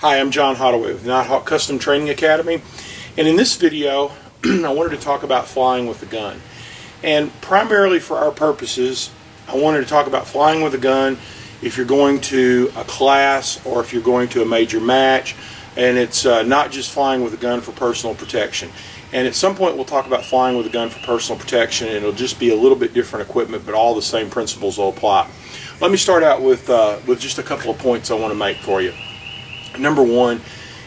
Hi, I'm John Hodoway with Nighthawk Custom Training Academy, and in this video I wanted to talk about flying with a gun. And primarily for our purposes, I wanted to talk about flying with a gun if you're going to a class or if you're going to a major match, and it's not just flying with a gun for personal protection. And at some point we'll talk about flying with a gun for personal protection, and it'll just be a little bit different equipment, but all the same principles will apply. Let me start out with just a couple of points I want to make for you. Number one,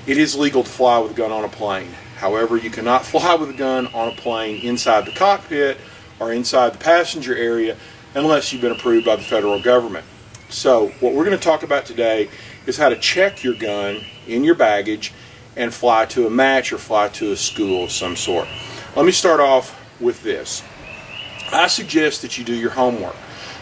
it is legal to fly with a gun on a plane. However, you cannot fly with a gun on a plane inside the cockpit or inside the passenger area unless you've been approved by the federal government. So what we're going to talk about today is how to check your gun in your baggage and fly to a match or fly to a school of some sort. Let me start off with this. I suggest that you do your homework.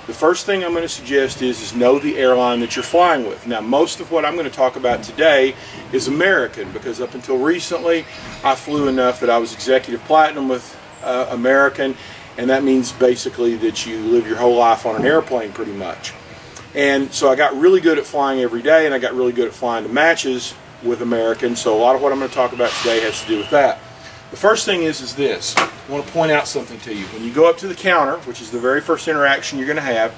The first thing I'm going to suggest is know the airline that you're flying with. Now, most of what I'm going to talk about today is American, because up until recently I flew enough that I was executive platinum with American, and that means basically that you live your whole life on an airplane pretty much. And so I got really good at flying every day, and I got really good at flying to matches with American, so a lot of what I'm going to talk about today has to do with that. The first thing is this. I want to point out something to you. When you go up to the counter, which is the very first interaction you're going to have,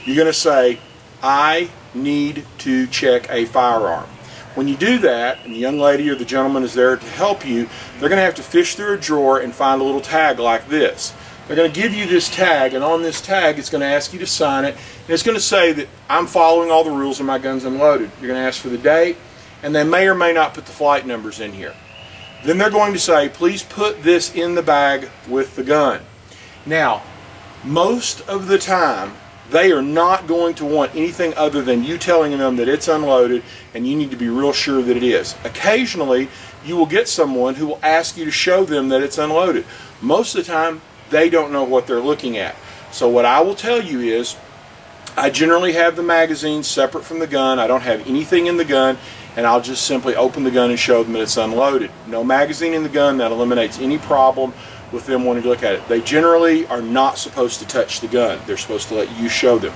you're going to say, I need to check a firearm. When you do that, and the young lady or the gentleman is there to help you, they're going to have to fish through a drawer and find a little tag like this. They're going to give you this tag, and on this tag it's going to ask you to sign it, and it's going to say that I'm following all the rules and my gun's unloaded. You're going to ask for the date, and they may or may not put the flight numbers in here. Then they're going to say, please put this in the bag with the gun. Now, most of the time, they are not going to want anything other than you telling them that it's unloaded, and you need to be real sure that it is. Occasionally, you will get someone who will ask you to show them that it's unloaded. Most of the time, they don't know what they're looking at. So what I will tell you is, I generally have the magazine separate from the gun. I don't have anything in the gun, and I'll just simply open the gun and show them that it's unloaded. No magazine in the gun. That eliminates any problem with them wanting to look at it. They generally are not supposed to touch the gun. They're supposed to let you show them.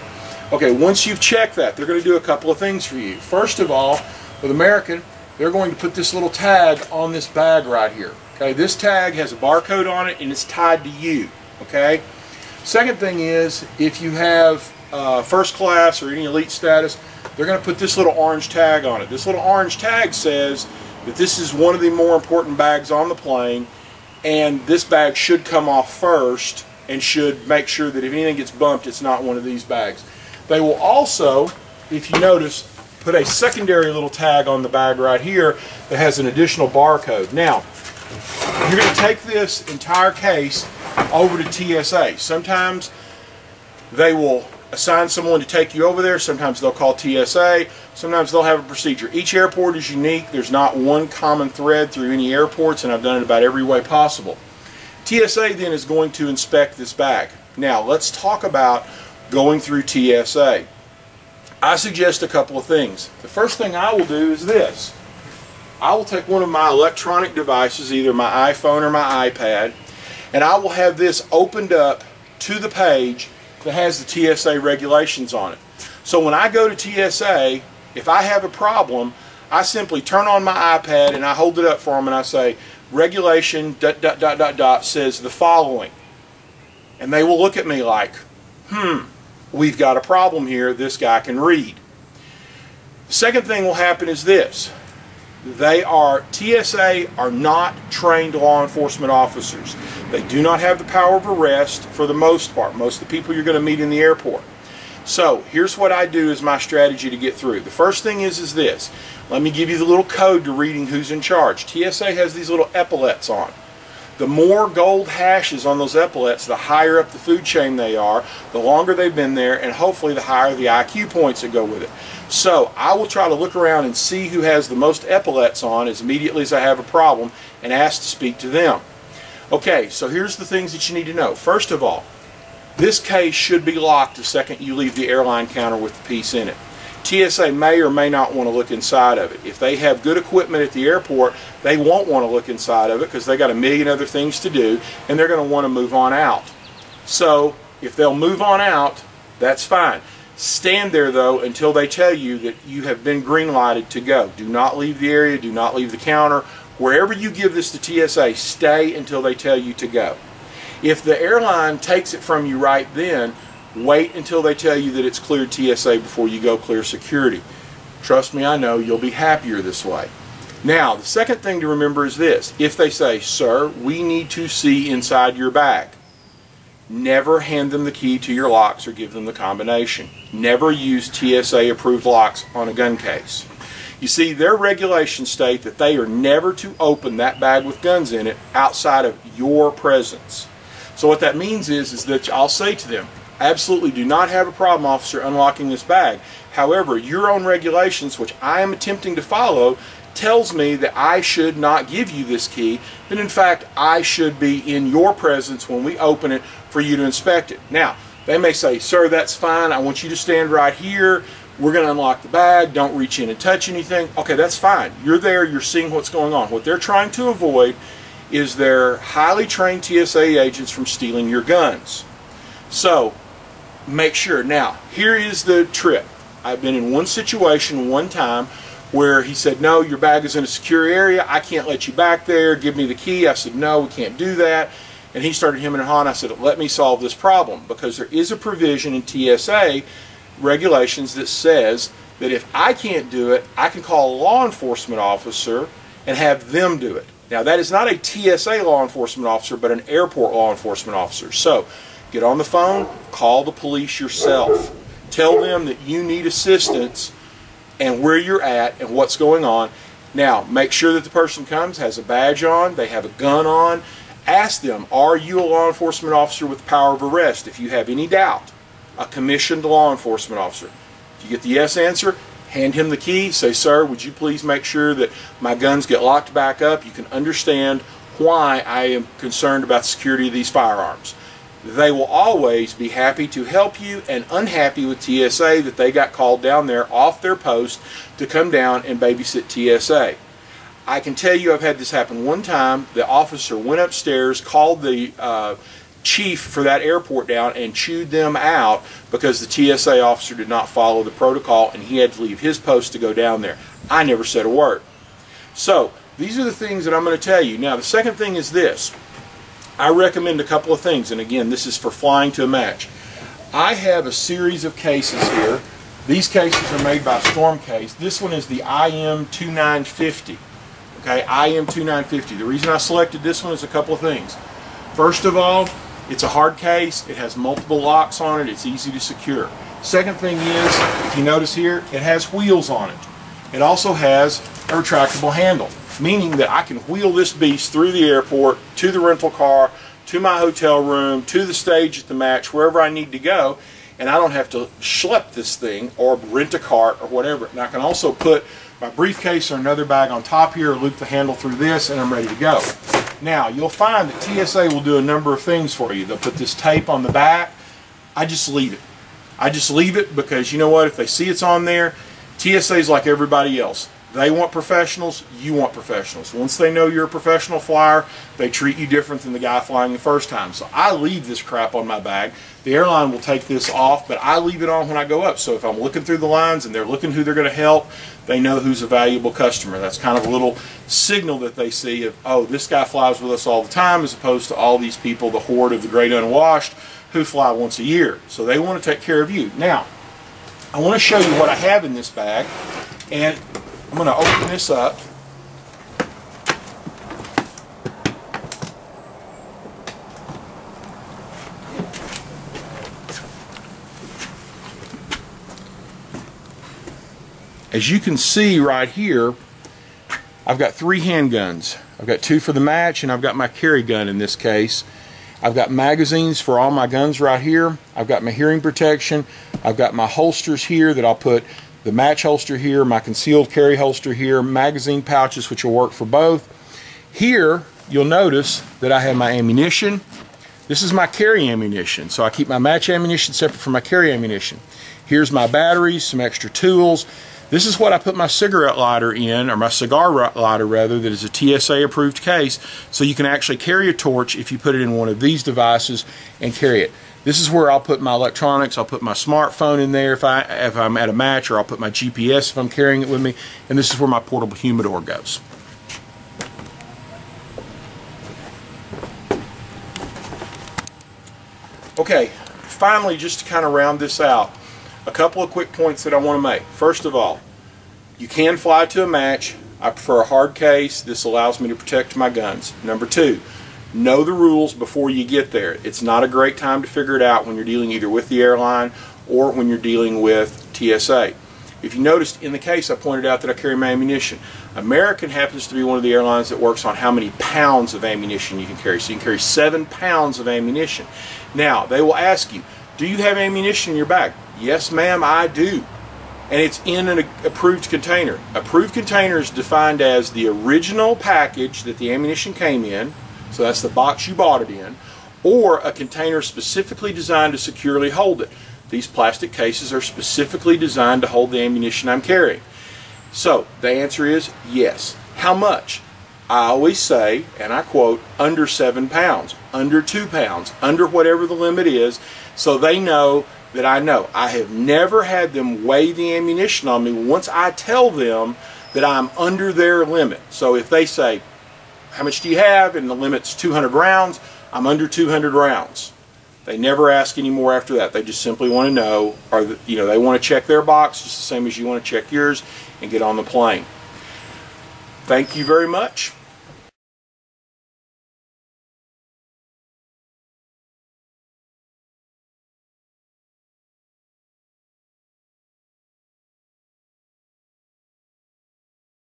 Okay, once you've checked that, they're going to do a couple of things for you. First of all, with American, they're going to put this little tag on this bag right here. Okay, this tag has a barcode on it, and it's tied to you. Okay. Second thing is, if you have first class or any elite status, they're going to put this little orange tag on it. This little orange tag says that this is one of the more important bags on the plane, and this bag should come off first and should make sure that if anything gets bumped, it's not one of these bags. They will also, if you notice, put a secondary little tag on the bag right here that has an additional barcode. Now, you're going to take this entire case over to TSA. Sometimes they will assign someone to take you over there. Sometimes they'll call TSA. Sometimes they'll have a procedure. Each airport is unique. There's not one common thread through any airports, and I've done it about every way possible. TSA then is going to inspect this bag. Now, let's talk about going through TSA. I suggest a couple of things. The first thing I will do is this. I will take one of my electronic devices, either my iPhone or my iPad, and I will have this opened up to the page that has the TSA regulations on it. So when I go to TSA, if I have a problem, I simply turn on my iPad and I hold it up for them and I say, regulation ... says the following. And they will look at me like, we've got a problem here, this guy can read. The second thing will happen is this. TSA are not trained law enforcement officers. They do not have the power of arrest for the most part. Most of the people you're going to meet in the airport. So here's what I do as my strategy to get through. The first thing is this. Let me give you the little code to reading who's in charge. TSA has these little epaulets on. The more gold hashes on those epaulets, the higher up the food chain they are, the longer they've been there, and hopefully the higher the IQ points that go with it. So I will try to look around and see who has the most epaulets on as immediately as I have a problem and ask to speak to them. Okay, so here's the things that you need to know. First of all, this case should be locked the second you leave the airline counter with the piece in it. TSA may or may not want to look inside of it. If they have good equipment at the airport, they won't want to look inside of it because they got a million other things to do, and they're going to want to move on out. So if they'll move on out, that's fine. Stand there though until they tell you that you have been green lighted to go. Do not leave the area, do not leave the counter. Wherever you give this to TSA, stay until they tell you to go. If the airline takes it from you right then, wait until they tell you that it's cleared TSA before you go clear security. Trust me, I know you'll be happier this way. Now, the second thing to remember is this. If they say, sir, we need to see inside your bag, never hand them the key to your locks or give them the combination. Never use TSA approved locks on a gun case. You see, their regulations state that they are never to open that bag with guns in it outside of your presence. So what that means is that I'll say to them, absolutely do not have a problem, officer, unlocking this bag. However, your own regulations, which I am attempting to follow, tells me that I should not give you this key, that in fact I should be in your presence when we open it for you to inspect it. Now, they may say, sir, that's fine, I want you to stand right here, we're going to unlock the bag, don't reach in and touch anything. Okay, that's fine. You're there, you're seeing what's going on. What they're trying to avoid is their highly trained TSA agents from stealing your guns. So, make sure. Now, here is the trip. I've been in one situation one time where he said, no, your bag is in a secure area, I can't let you back there, give me the key. I said, no, we can't do that. And he started hemming and hawing. I said, let me solve this problem, because there is a provision in TSA regulations that says that if I can't do it, I can call a law enforcement officer and have them do it. Now, that is not a TSA law enforcement officer, but an airport law enforcement officer. So, get on the phone, call the police yourself. Tell them that you need assistance and where you're at and what's going on. Now, make sure that the person comes, has a badge on, they have a gun on. Ask them, are you a law enforcement officer with power of arrest? If you have any doubt, a commissioned law enforcement officer. If you get the yes answer, hand him the key, say, sir, would you please make sure that my guns get locked back up? You can understand why I am concerned about the security of these firearms. They will always be happy to help you and unhappy with TSA that they got called down there off their post to come down and babysit TSA. I can tell you I've had this happen one time. The officer went upstairs, called the chief for that airport down and chewed them out because the TSA officer did not follow the protocol and he had to leave his post to go down there. I never said a word. So these are the things that I'm going to tell you. Now, the second thing is this. I recommend a couple of things, and again, this is for flying to a match. I have a series of cases here. These cases are made by Storm Case. This one is the IM2950. Okay, IM2950. The reason I selected this one is a couple of things. First of all, it's a hard case. It has multiple locks on it. It's easy to secure. Second thing is, if you notice here, it has wheels on it. It also has a retractable handle, meaning that I can wheel this beast through the airport, to the rental car, to my hotel room, to the stage at the match, wherever I need to go, and I don't have to schlep this thing or rent a cart or whatever. And I can also put my briefcase or another bag on top here, loop the handle through this, and I'm ready to go. Now, you'll find that TSA will do a number of things for you. They'll put this tape on the back. I just leave it. I just leave it because, you know what, if they see it's on there, TSA is like everybody else. They want professionals, you want professionals. Once they know you're a professional flyer, they treat you different than the guy flying the first time. So I leave this crap on my bag. The airline will take this off, but I leave it on when I go up. So if I'm looking through the lines and they're looking who they're going to help, they know who's a valuable customer. That's kind of a little signal that they see of, oh, this guy flies with us all the time, as opposed to all these people, the horde of the great unwashed, who fly once a year. So they want to take care of you. Now, I want to show you what I have in this bag, and I'm going to open this up. As you can see right here, I've got 3 handguns. I've got 2 for the match, and I've got my carry gun in this case. I've got magazines for all my guns right here. I've got my hearing protection. I've got my holsters here that I'll put the match holster here, my concealed carry holster here, magazine pouches which will work for both. Here, you'll notice that I have my ammunition. This is my carry ammunition, so I keep my match ammunition separate from my carry ammunition. Here's my batteries, some extra tools. This is what I put my cigarette lighter in, or my cigar lighter rather, that is a TSA approved case, so you can actually carry a torch if you put it in one of these devices and carry it. This is where I'll put my electronics. I'll put my smartphone in there if I'm at a match, or I'll put my GPS if I'm carrying it with me. And this is where my portable humidor goes. Okay, finally, just to kind of round this out, a couple of quick points that I want to make. First of all, you can fly to a match. I prefer a hard case. This allows me to protect my guns. Number two, know the rules before you get there. It's not a great time to figure it out when you're dealing either with the airline or when you're dealing with TSA. If you noticed in the case, I pointed out that I carry my ammunition. American happens to be one of the airlines that works on how many pounds of ammunition you can carry. So you can carry 7 pounds of ammunition. Now, they will ask you, do you have ammunition in your bag? Yes, ma'am, I do. And it's in an approved container. Approved container is defined as the original package that the ammunition came in, so that's the box you bought it in, or a container specifically designed to securely hold it. These plastic cases are specifically designed to hold the ammunition I'm carrying. So the answer is yes. How much? I always say, and I quote, under 7 pounds, under 2 pounds, under whatever the limit is, so they know that I know. I have never had them weigh the ammunition on me once I tell them that I'm under their limit. So if they say, how much do you have? And the limit's 200 rounds, I'm under 200 rounds. They never ask any more after that. They just simply want to know, they want to check their box just the same as you want to check yours and get on the plane. Thank you very much.